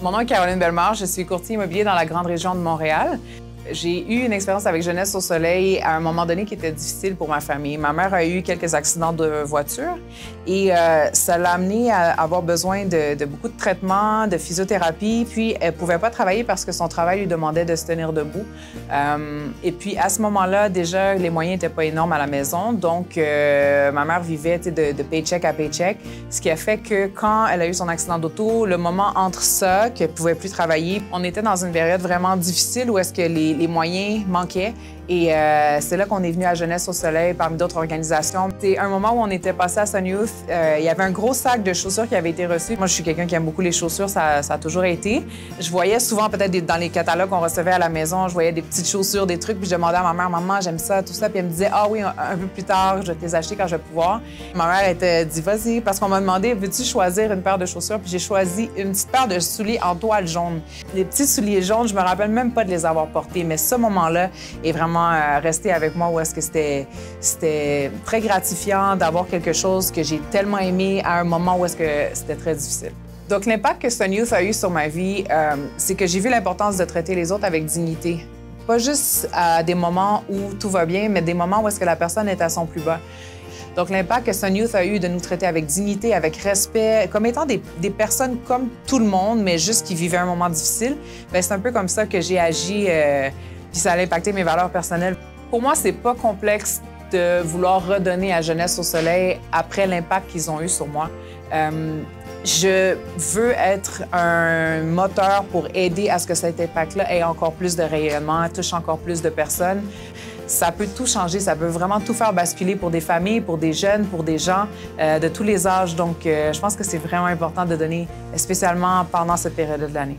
Mon nom est Caroline Bellemare, je suis courtier immobilier dans la grande région de Montréal. J'ai eu une expérience avec Jeunesse au soleil à un moment donné qui était difficile pour ma famille. Ma mère a eu quelques accidents de voiture et ça l'a amenée à avoir besoin de beaucoup de traitements, de physiothérapie. Puis, elle ne pouvait pas travailler parce que son travail lui demandait de se tenir debout. Et puis, à ce moment-là, déjà, les moyens n'étaient pas énormes à la maison. Donc, ma mère vivait de paycheck à paycheck, ce qui a fait que quand elle a eu son accident d'auto, le moment entre ça, qu'elle ne pouvait plus travailler, on était dans une période vraiment difficile où est-ce que les moyens manquaient. Et c'est là qu'on est venu à Jeunesse au soleil parmi d'autres organisations. C'est un moment où on était passé à Sun Youth. Il y avait un gros sac de chaussures qui avait été reçu. Moi, je suis quelqu'un qui aime beaucoup les chaussures, ça a toujours été. Je voyais souvent, peut-être dans les catalogues qu'on recevait à la maison, je voyais des petites chaussures, des trucs, puis je demandais à ma mère, « Maman, j'aime ça, tout ça. » Puis elle me disait, « Ah oui, un peu plus tard, je vais te les acheter quand je vais pouvoir. » Ma mère était dit, « Vas-y, parce qu'on m'a demandé, veux-tu choisir une paire de chaussures? » Puis j'ai choisi une petite paire de souliers en toile jaune. Les petits souliers jaunes, je me rappelle même pas de les avoir portés, mais ce moment-là est vraiment resté avec moi où est-ce que c'était très gratifiant d'avoir quelque chose que j'ai tellement aimé à un moment où est-ce que c'était très difficile. Donc, l'impact que Sun Youth a eu sur ma vie, c'est que j'ai vu l'importance de traiter les autres avec dignité. Pas juste à des moments où tout va bien, mais des moments où est-ce que la personne est à son plus bas. Donc, l'impact que Sun Youth a eu de nous traiter avec dignité, avec respect, comme étant des personnes comme tout le monde, mais juste qui vivaient un moment difficile, bien, c'est un peu comme ça que j'ai agi, puis ça a impacté mes valeurs personnelles. Pour moi, c'est pas complexe de vouloir redonner à Jeunesse au soleil après l'impact qu'ils ont eu sur moi. Je veux être un moteur pour aider à ce que cet impact-là ait encore plus de rayonnement, touche encore plus de personnes. Ça peut tout changer, ça peut vraiment tout faire basculer pour des familles, pour des jeunes, pour des gens de tous les âges. Donc, je pense que c'est vraiment important de donner, spécialement pendant cette période de l'année.